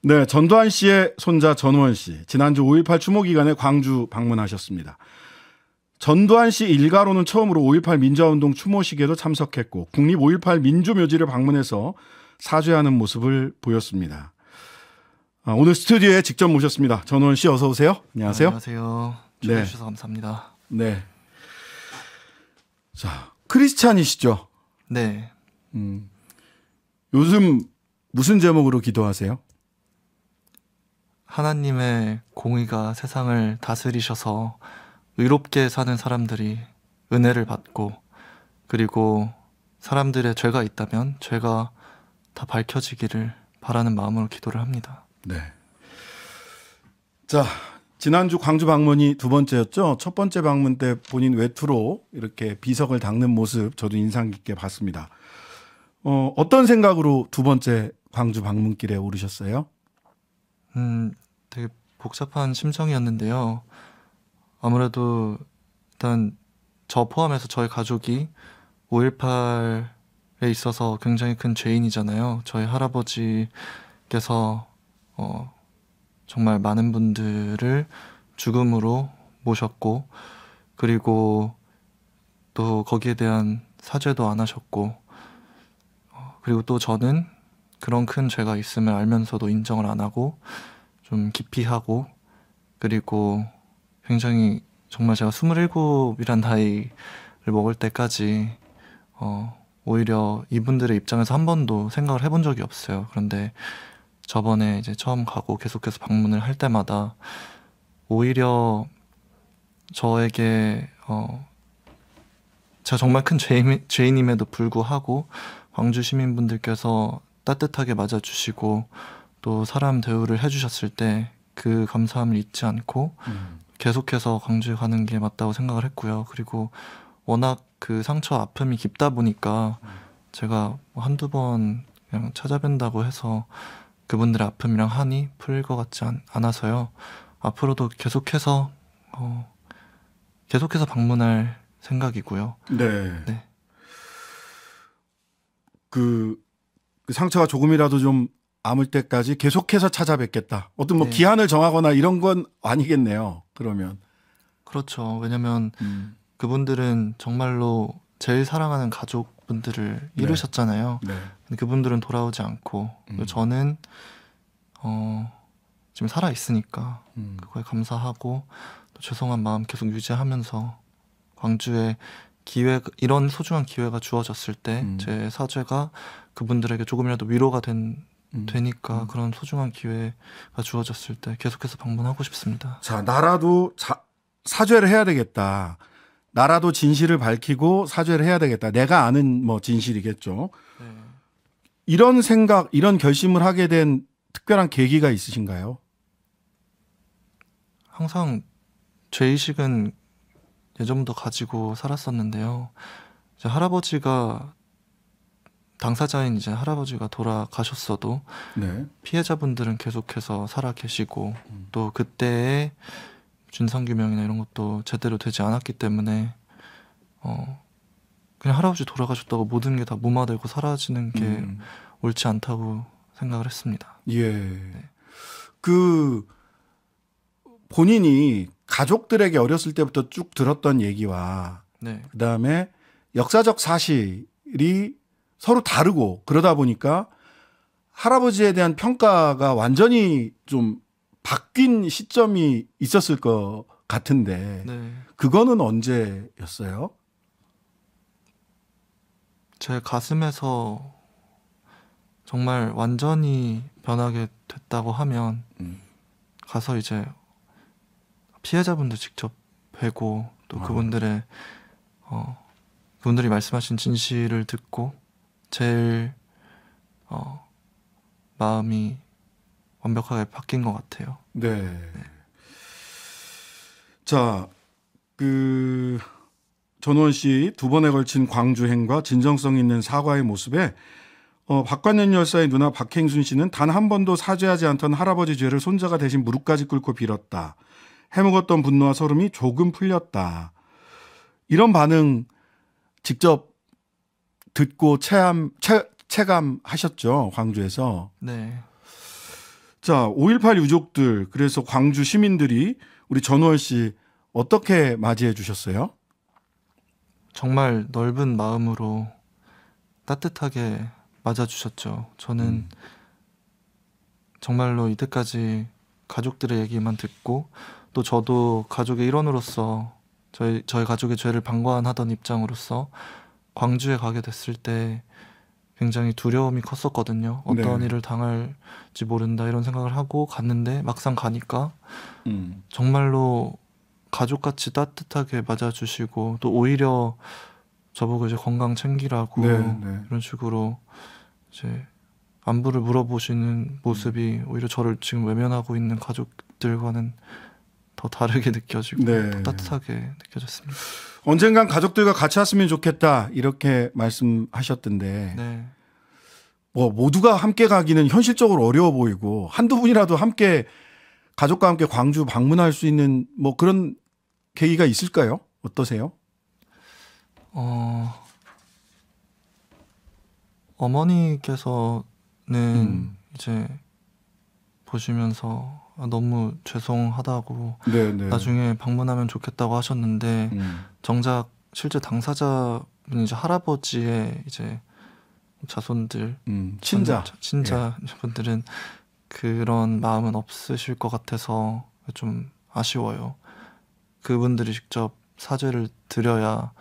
네, 전두환 씨의 손자 전우원 씨. 지난주 5.18 추모 기간에 광주 방문하셨습니다. 전두환 씨 일가로는 처음으로 5.18 민주화운동 추모식에도 참석했고 국립 5.18 민주묘지를 방문해서 사죄하는 모습을 보였습니다. 오늘 스튜디오에 직접 모셨습니다. 전우원 씨 어서 오세요. 안녕하세요. 안녕하세요. 초대해 주셔서 감사합니다. 네. 자, 크리스찬이시죠? 네. 요즘 무슨 제목으로 기도하세요? 하나님의 공의가 세상을 다스리셔서 의롭게 사는 사람들이 은혜를 받고, 그리고 사람들의 죄가 있다면 죄가 다 밝혀지기를 바라는 마음으로 기도를 합니다. 네. 자, 지난주 광주 방문이 두 번째였죠. 첫 번째 방문 때 본인 외투로 이렇게 비석을 닦는 모습 저도 인상 깊게 봤습니다. 어떤 생각으로 두 번째 광주 방문길에 오르셨어요? 되게 복잡한 심정이었는데요. 아무래도 일단 저 포함해서 저희 가족이 5.18에 있어서 굉장히 큰 죄인이잖아요. 저희 할아버지께서 정말 많은 분들을 죽음으로 모셨고, 그리고 또 거기에 대한 사죄도 안 하셨고, 그리고 또 저는 그런 큰 죄가 있음을 알면서도 인정을 안 하고 좀 기피하고, 그리고 굉장히 정말 제가 27이란 나이를 먹을 때까지 오히려 이분들의 입장에서 한 번도 생각을 해본 적이 없어요. 그런데 저번에 이제 처음 가고 계속해서 방문을 할 때마다 오히려 저에게 제가 정말 큰 죄인임에도 불구하고 광주 시민분들께서 따뜻하게 맞아주시고 또 사람 대우를 해주셨을 때 그 감사함을 잊지 않고 계속해서 광주에 가는 게 맞다고 생각을 했고요. 그리고 워낙 그 상처 아픔이 깊다 보니까 제가 한두 번 그냥 찾아뵌다고 해서 그분들의 아픔이랑 한이 풀릴 것 같지 않아서요. 앞으로도 계속해서 방문할 생각이고요. 네. 네. 그 상처가 조금이라도 좀 아물 때까지 계속해서 찾아뵙겠다. 어떤 뭐 네. 기한을 정하거나 이런 건 아니겠네요. 그러면. 그렇죠. 왜냐면 그분들은 정말로 제일 사랑하는 가족분들을 네. 이루셨잖아요. 네. 근데 그분들은 돌아오지 않고 저는 지금 살아 있으니까 그거에 감사하고 또 죄송한 마음 계속 유지하면서 광주에 이런 소중한 기회가 주어졌을 때 제 사죄가 그분들에게 조금이라도 위로가 되니까 그런 소중한 기회가 주어졌을 때 계속해서 방문하고 싶습니다. 자, 나라도 사죄를 해야 되겠다. 나라도 진실을 밝히고 사죄를 해야 되겠다. 내가 아는 뭐 진실이겠죠. 네. 이런 생각, 이런 결심을 하게 된 특별한 계기가 있으신가요? 항상 죄의식은 예전부터 가지고 살았었는데요. 이제 당사자인 이제 할아버지가 돌아가셨어도 네. 피해자분들은 계속해서 살아 계시고 또 그때의 진상규명이나 이런 것도 제대로 되지 않았기 때문에 그냥 할아버지 돌아가셨다고 모든 게 다 무마되고 사라지는 게 옳지 않다고 생각을 했습니다. 예. 그 본인이 가족들에게 어렸을 때부터 쭉 들었던 얘기와 네. 그다음에 역사적 사실이 서로 다르고 그러다 보니까 할아버지에 대한 평가가 완전히 좀 바뀐 시점이 있었을 것 같은데 네. 그거는 언제였어요? 제 가슴에서 정말 완전히 변하게 됐다고 하면 가서 이제 피해자분들 직접 뵈고 또 그분들이 말씀하신 진실을 듣고 제일 마음이 완벽하게 바뀐 것 같아요. 네. 자, 전우원 씨 두 번에 걸친 광주행과 진정성 있는 사과의 모습에 박관년 열사의 누나 박행순 씨는 단 한 번도 사죄하지 않던 할아버지 죄를 손자가 대신 무릎까지 꿇고 빌었다. 해묵었던 분노와 서름이 조금 풀렸다. 이런 직접 듣고 체감하셨죠, 광주에서. 네. 자, 5.18 유족들, 그래서 광주 시민들이 우리 전우원 씨 어떻게 맞이해 주셨어요? 정말 넓은 마음으로 따뜻하게 맞아주셨죠. 저는 정말로 이때까지 가족들의 얘기만 듣고 또 저도 가족의 일원으로서 저희 가족의 죄를 방관하던 입장으로서 광주에 가게 됐을 때 굉장히 두려움이 컸었거든요. 어떤 네. 일을 당할지 모른다 이런 생각을 하고 갔는데 막상 가니까 음. 정말로 가족같이 따뜻하게 맞아주시고 또 오히려 저보고 이제 건강 챙기라고 네, 네. 이런 식으로 이제 안부를 물어보시는 모습이 오히려 저를 지금 외면하고 있는 가족들과는 더 다르게 느껴지고 네. 더 따뜻하게 느껴졌습니다. 언젠간 가족들과 같이 왔으면 좋겠다 이렇게 말씀하셨던데 네. 뭐 모두가 함께 가기는 현실적으로 어려워 보이고 한두 분이라도 함께 가족과 함께 광주 방문할 수 있는 뭐 그런 계기가 있을까요? 어떠세요? 어머니께서는 음. 이제 보시면서 너무 죄송하다고 네, 네. 나중에 방문하면 좋겠다고 하셨는데 음. 정작 실제 당사자분 이제 할아버지의 이제 자손들 친자분들은 그런 마음은 없으실 것 같아서 좀 아쉬워요. 그분들이 직접 사죄를 드려야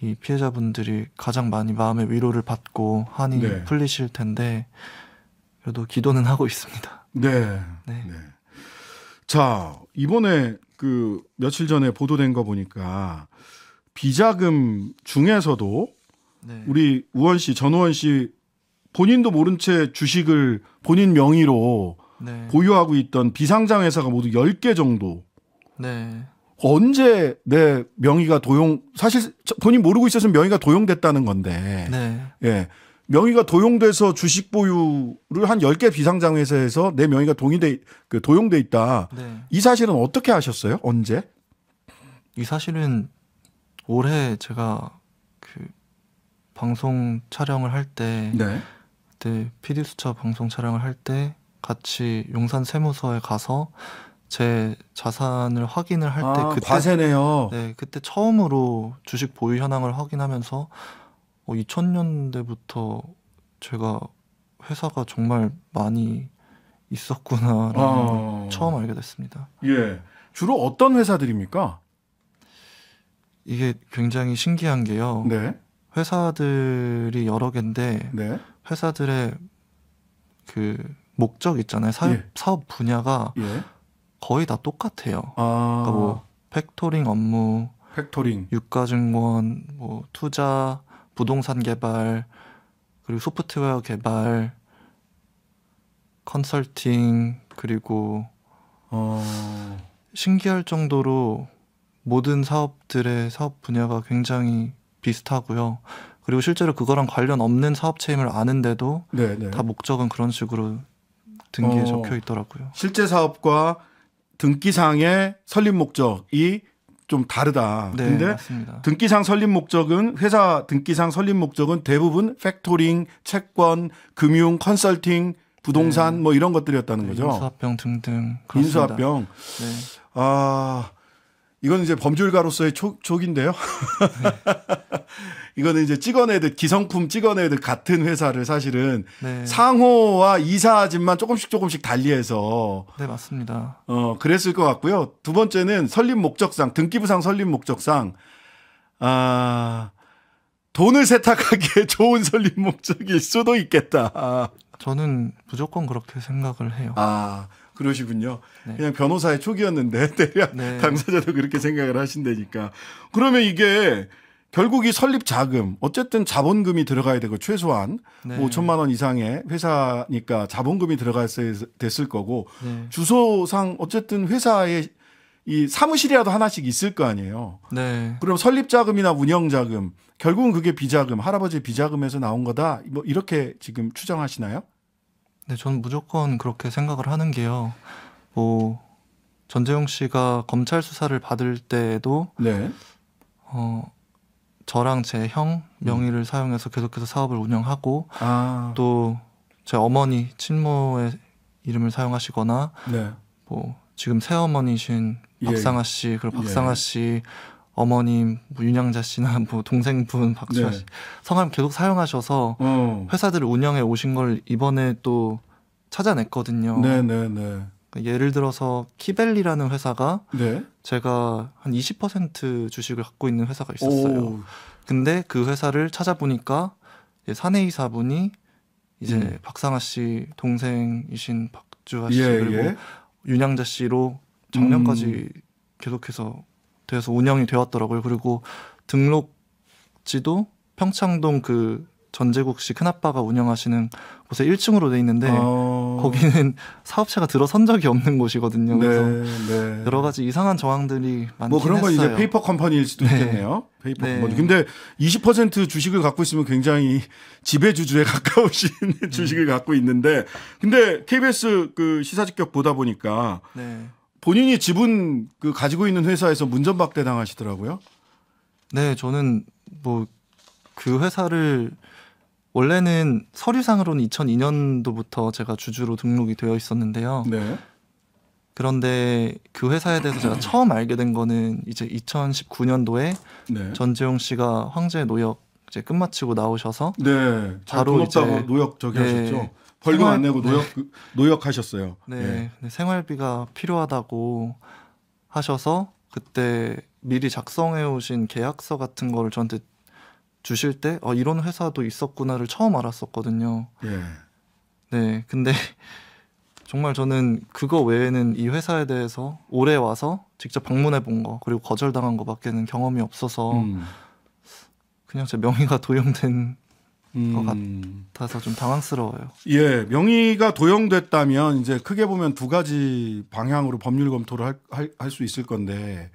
이 피해자분들이 가장 많이 마음의 위로를 받고 한이 네. 풀리실 텐데 그래도 기도는 하고 있습니다. 네. 네. 네. 자, 이번에 그 며칠 전에 보도된 거 보니까 비자금 중에서도 네. 우리 우원 씨, 전우원 씨 본인도 모른 채 주식을 본인 명의로 네. 보유하고 있던 비상장 회사가 모두 10개 정도. 네. 언제 내 명의가 사실 본인 모르고 있었으면 명의가 도용됐다는 건데. 네. 예. 명의가 도용돼서 주식 보유를 한 10개 비상장 회사에서 내 명의가 도용돼 있다. 네. 이 사실은 어떻게 아셨어요? 언제? 이 사실은 올해 제가 그 방송 촬영을 할 때 네. 그때 PD수첩 방송 촬영을 할 때 같이 용산 세무서에 가서 제 자산을 확인을 할 때 그때 과세네요. 네, 그때 처음으로 주식 보유 현황을 확인하면서 2000년대부터 제가 회사가 정말 많이 있었구나라는 처음 알게 됐습니다. 예. 주로 어떤 회사들입니까? 이게 굉장히 신기한 게요. 네. 회사들이 여러 개인데 네. 회사들의 그 목적 있잖아요. 사업 분야가 예. 거의 다 똑같아요. 그러니까 뭐 팩토링 업무, 팩토링, 유가증권, 뭐 투자, 부동산 개발, 그리고 소프트웨어 개발, 컨설팅, 그리고 신기할 정도로 모든 사업들의 사업 분야가 굉장히 비슷하고요. 그리고 실제로 그거랑 관련 없는 사업체임을 아는데도 네네. 다 목적은 그런 식으로 등기에 적혀 있더라고요. 실제 사업과 등기상의 설립 목적이 좀 다르다. 네, 근데 맞습니다. 등기상 설립 목적은 회사 등기상 설립 목적은 대부분 팩토링, 채권, 금융, 컨설팅, 부동산 네. 뭐 이런 것들이었다는 네, 거죠. 인수합병 등등. 그렇습니다. 인수합병. 네. 이건 이제 법률가로서의 촉인데요. 이거는 이제 찍어내듯 기성품 찍어내듯 같은 회사를 사실은 네. 상호와 이사짐만 조금씩 달리해서 네, 맞습니다. 그랬을 것 같고요. 두 번째는 설립 목적상 등기부상 설립 목적상 돈을 세탁하기에 좋은 설립 목적일 수도 있겠다. 저는 무조건 그렇게 생각을 해요. 그러시군요. 네. 그냥 변호사의 촉이었는데 대략 네. 당사자도 그렇게 생각을 하신다니까. 그러면 이게 결국 이 설립 자금 어쨌든 자본금이 들어가야 되고 최소한 네. 5천만 원 이상의 회사니까 자본금이 들어갔어야 됐을 거고 네. 주소상 어쨌든 회사에 이 사무실이라도 하나씩 있을 거 아니에요. 네. 그럼 설립 자금이나 운영 자금 결국은 그게 비자금 할아버지 비자금에서 나온 거다. 뭐 이렇게 지금 추정하시나요? 네, 저는 무조건 그렇게 생각을 하는 게요. 뭐 전재용 씨가 검찰 수사를 받을 때에도 네. 저랑 제 형 명의를 사용해서 계속해서 사업을 운영하고 아. 또 제 어머니 친모의 이름을 사용하시거나 네. 뭐 지금 새어머니신 예. 박상아 씨 그리고 박상아 예. 씨 어머님 뭐 윤양자 씨나 뭐 동생분 박주아 네. 씨 성함 계속 사용하셔서 회사들을 운영해 오신 걸 이번에 또 찾아냈거든요. 네네네. 예를 들어서 키벨리라는 회사가 네. 제가 한 20% 주식을 갖고 있는 회사가 있었어요. 오. 근데 그 회사를 찾아보니까 사내이사분이 이제 음. 박상아 씨 동생이신 박주아 씨 예, 그리고 예. 윤양자 씨로 작년까지 계속해서 돼서 운영이 되었더라고요. 그리고 등록지도 평창동 그 전재국 씨 큰아빠가 운영하시는 곳에 1층으로 돼 있는데 거기는 사업체가 들어선 적이 없는 곳이거든요. 그래서 네. 여러 가지 이상한 정황들이 많긴 뭐 그런 건 했어요. 이제 페이퍼 컴퍼니일 수도 네. 있겠네요. 페이퍼 네. 컴퍼니. 근데 20% 주식을 갖고 있으면 굉장히 지배주주에 가까우신 주식을 갖고 있는데, 근데 KBS 그 시사직격 보다 보니까 네. 본인이 지분 그 가지고 있는 회사에서 문전박대 당하시더라고요. 네, 저는 뭐 그 회사를 원래는 서류상으로는 2002년도부터 제가 주주로 등록이 되어 있었는데요. 네. 그런데 그 회사에 대해서 제가 처음 알게 된 거는 이제 2019년도에 네. 전재용 씨가 황제 노역 이제 끝마치고 나오셔서 네. 바로 돈 없다고 이제 노역 저기 네. 하셨죠. 벌금 안 내고 노역하셨어요. 네, 네, 생활비가 필요하다고 하셔서 그때 미리 작성해 오신 계약서 같은 거를 저한테 주실 때 이런 회사도 있었구나를 처음 알았었거든요. 예. 네, 근데 정말 저는 그거 외에는 이 회사에 대해서 올해 와서 직접 방문해 본 거 그리고 거절당한 거밖에는 경험이 없어서 그냥 제 명의가 도용된 것 같아서 좀 당황스러워요. 예, 명의가 도용됐다면 이제 크게 보면 두 가지 방향으로 법률 검토를 할 수 있을 건데,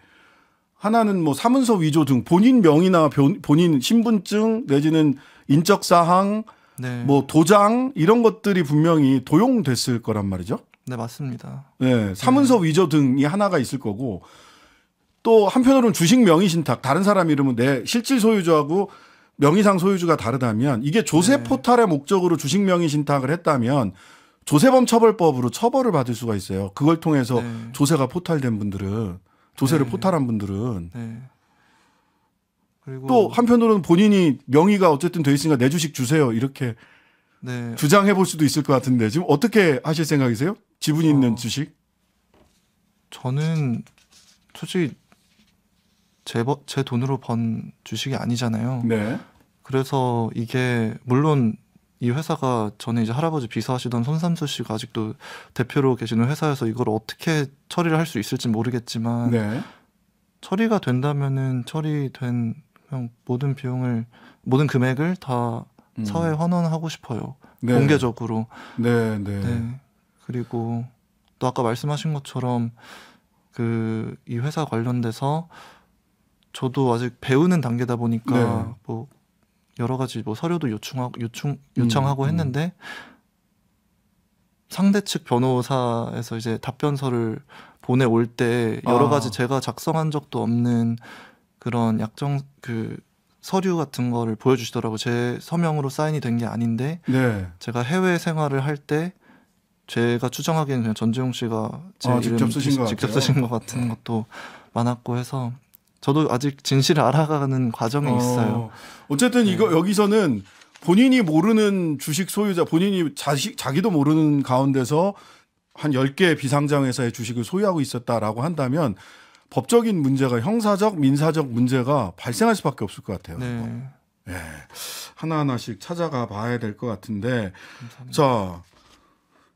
하나는 뭐 사문서 위조 등 본인 명의나 본인 신분증 내지는 인적 사항, 네, 뭐 도장 이런 것들이 분명히 도용됐을 거란 말이죠. 네 맞습니다. 네, 사문서 위조 등이 하나가 있을 거고, 또 한편으로는 주식 명의 신탁, 다른 사람 이름은 내 실질 소유주하고 명의상 소유주가 다르다면, 이게 조세 네. 포탈의 목적으로 주식 명의 신탁을 했다면 조세범 처벌법으로 처벌을 받을 수가 있어요. 그걸 통해서 네. 조세가 포탈된 분들은, 조세를 네. 포탈한 분들은. 네. 그리고 또 한편으로는 본인이 명의가 어쨌든 돼 있으니까 내 주식 주세요, 이렇게 네, 주장해 볼 수도 있을 것 같은데, 지금 어떻게 하실 생각이세요? 지분이 있는 주식? 저는 솔직히 제 돈으로 번 주식이 아니잖아요. 네. 그래서 이게 물론 이 회사가 전에 이제 할아버지 비서하시던 손삼수 씨가 아직도 대표로 계시는 회사여서 이걸 어떻게 처리를 할 수 있을지 모르겠지만 네. 처리가 된다면은 처리된 그냥 모든 비용을 모든 금액을 다 사회에 환원하고 싶어요. 네. 공개적으로. 네, 네. 네. 그리고 또 아까 말씀하신 것처럼 그 이 회사 관련돼서 저도 아직 배우는 단계다 보니까 네. 뭐 여러 가지 뭐 서류도 요청하고 했는데 상대 측 변호사에서 이제 답변서를 보내올 때 여러 가지 제가 작성한 적도 없는 그런 약정 그 서류 같은 거를 보여주시더라고요. 제 서명으로 사인이 된 게 아닌데 네. 제가 해외 생활을 할 때 제가 추정하기에는 그냥 전재용 씨가 제 이름 직접 쓰신 것 직접 같아요. 쓰신 것 같은 것도 많았고 해서 저도 아직 진실을 알아가는 과정에 있어요. 어쨌든 네. 이거 여기서는 본인이 모르는 주식 소유자, 본인이 자기도 모르는 가운데서 한 10개의 비상장 회사의 주식을 소유하고 있었다라고 한다면 법적인 문제가, 형사적, 민사적 문제가 발생할 수밖에 없을 것 같아요. 네. 예. 하나하나씩 찾아가 봐야 될 것 같은데, 감사합니다. 자,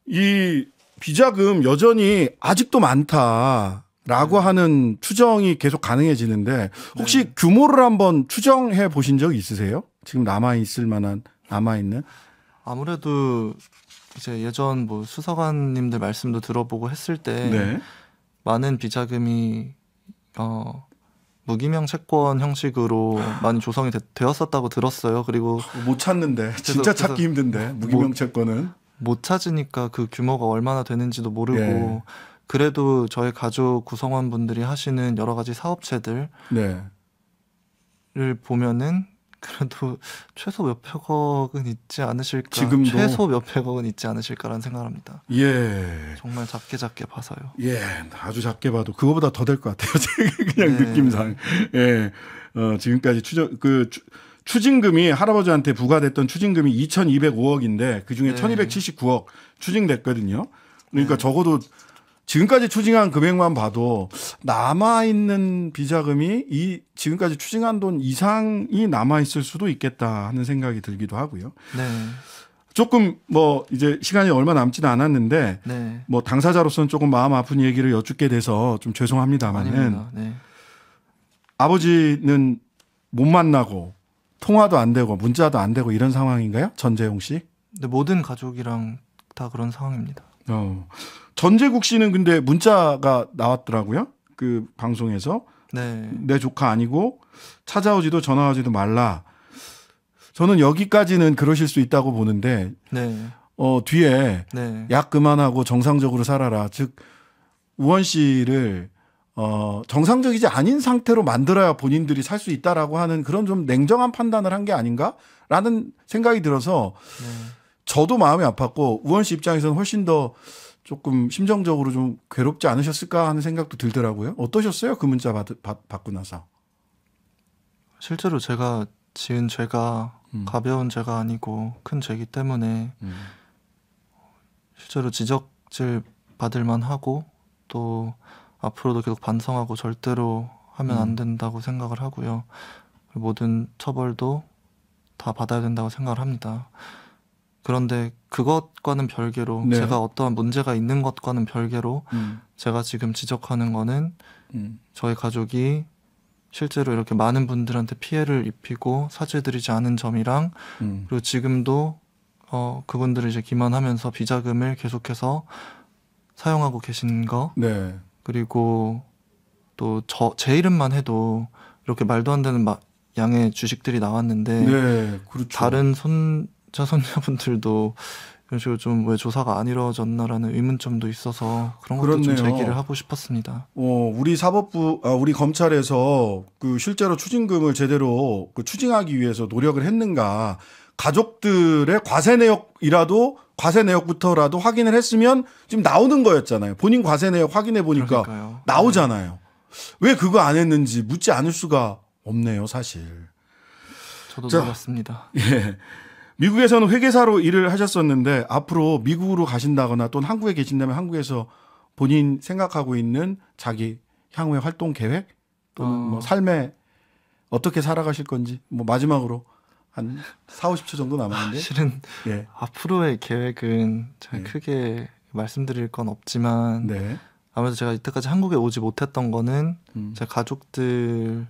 이 비자금 여전히 아직도 많다라고 하는 추정이 계속 가능해지는데, 혹시 규모를 한번 추정해 보신 적 있으세요? 지금 남아있을 만한, 남아있는? 아무래도 이제 예전 뭐 수사관님들 말씀도 들어보고 했을 때 네. 많은 비자금이 무기명 채권 형식으로 많이 조성이 되었었다고 들었어요. 그리고 못 찾는데, 진짜 그래서 찾기 힘든데, 무기명 채권은. 못 찾으니까 그 규모가 얼마나 되는지도 모르고 예. 그래도 저희 가족 구성원분들이 하시는 여러 가지 사업체들을 네. 보면은 그래도 최소 몇백억은 있지 않으실까. 지금도? 최소 몇백억은 있지 않으실까라는 생각을 합니다. 예. 정말 작게 봐서요. 예, 아주 작게 봐도 그거보다 더 될 것 같아요. 그냥 네. 느낌상. 예. 지금까지 추징금이 할아버지한테 부과됐던 추징금이 2,205억인데 그중에 네. 1,279억 추징됐거든요. 그러니까 네. 적어도 지금까지 추징한 금액만 봐도 남아있는 비자금이 이 지금까지 추징한 돈 이상이 남아있을 수도 있겠다 하는 생각이 들기도 하고요. 네. 조금 뭐 이제 시간이 얼마 남지는 않았는데 네. 뭐 당사자로서는 조금 마음 아픈 얘기를 여쭙게 돼서 좀 죄송합니다만은 아닙니다. 네. 아버지는 못 만나고 통화도 안 되고 문자도 안 되고 이런 상황인가요? 전재용 씨? 근데 모든 가족이랑 다 그런 상황입니다. 전재국 씨는 근데 문자가 나왔더라고요. 그 방송에서 네. 내 조카 아니고 찾아오지도 전화하지도 말라. 저는 여기까지는 그러실 수 있다고 보는데 네. 뒤에 네. 약 그만하고 정상적으로 살아라. 즉 우원 씨를 정상적이지 아닌 상태로 만들어야 본인들이 살 수 있다라고 하는 그런 좀 냉정한 판단을 한 게 아닌가라는 생각이 들어서 네. 저도 마음이 아팠고 우원 씨 입장에서는 훨씬 더 조금 심정적으로 좀 괴롭지 않으셨을까 하는 생각도 들더라고요. 어떠셨어요? 그 문자 받고 나서. 실제로 제가 지은 죄가 가벼운 죄가 아니고 큰 죄이기 때문에 실제로 지적질 받을 만하고 또 앞으로도 계속 반성하고 절대로 하면 안 된다고 생각을 하고요. 모든 처벌도 다 받아야 된다고 생각을 합니다. 그런데 그것과는 별개로 네. 제가 어떠한 문제가 있는 것과는 별개로 제가 지금 지적하는 거는 저희 가족이 실제로 이렇게 많은 분들한테 피해를 입히고 사죄드리지 않은 점이랑 그리고 지금도 그분들을 이제 기만하면서 비자금을 계속해서 사용하고 계신 거 네. 그리고 또 제 이름만 해도 이렇게 말도 안 되는 양의 주식들이 나왔는데 네. 그렇죠. 다른 손자분들도 이런 식으로 좀 왜 조사가 안 이루어졌나라는 의문점도 있어서 그런 것도 좀 그렇네요. 제기를 하고 싶었습니다. 우리 사법부, 우리 검찰에서 그 실제로 추징금을 제대로 추징하기 위해서 노력을 했는가? 가족들의 과세 내역부터라도 확인을 했으면 지금 나오는 거였잖아요. 본인 과세 내역 확인해 보니까 그러니까요. 나오잖아요. 왜 그거 안 했는지 묻지 않을 수가 없네요, 사실. 저도 자, 놀랐습니다. 예. 미국에서는 회계사로 일을 하셨었는데 앞으로 미국으로 가신다거나 또는 한국에 계신다면 한국에서 본인 생각하고 있는 자기 향후의 활동 계획 또는 뭐 삶에 어떻게 살아가실 건지 뭐 마지막으로 한 4, 50초 정도 남았는데 실은 예. 앞으로의 계획은 제가 네. 크게 말씀드릴 건 없지만 네. 아무래도 제가 이때까지 한국에 오지 못했던 거는 제 가족들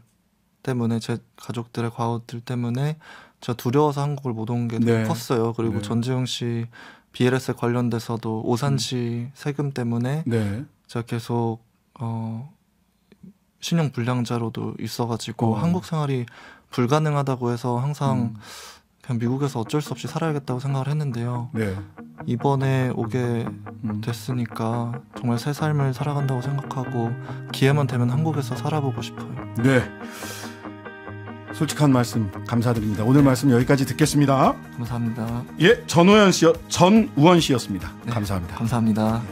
때문에 제 가족들의 과오들 때문에 제가 두려워서 한국을 못 온 게 네. 컸어요. 그리고 네. 전지용 씨 BLS 관련돼서도 오산시 세금 때문에 네. 제가 계속 신용 불량자로도 있어가지고 한국 생활이 불가능하다고 해서 항상 그냥 미국에서 어쩔 수 없이 살아야겠다고 생각을 했는데요. 네. 이번에 오게 됐으니까 정말 새 삶을 살아간다고 생각하고 기회만 되면 한국에서 살아보고 싶어요. 네. 솔직한 말씀 감사드립니다. 오늘 말씀 여기까지 듣겠습니다. 감사합니다. 예, 전우원 씨였습니다. 네, 감사합니다. 감사합니다.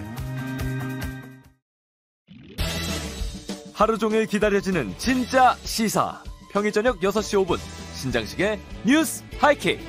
하루 종일 기다려지는 진짜 시사. 평일 저녁 6시 5분 신장식의 뉴스 하이킥.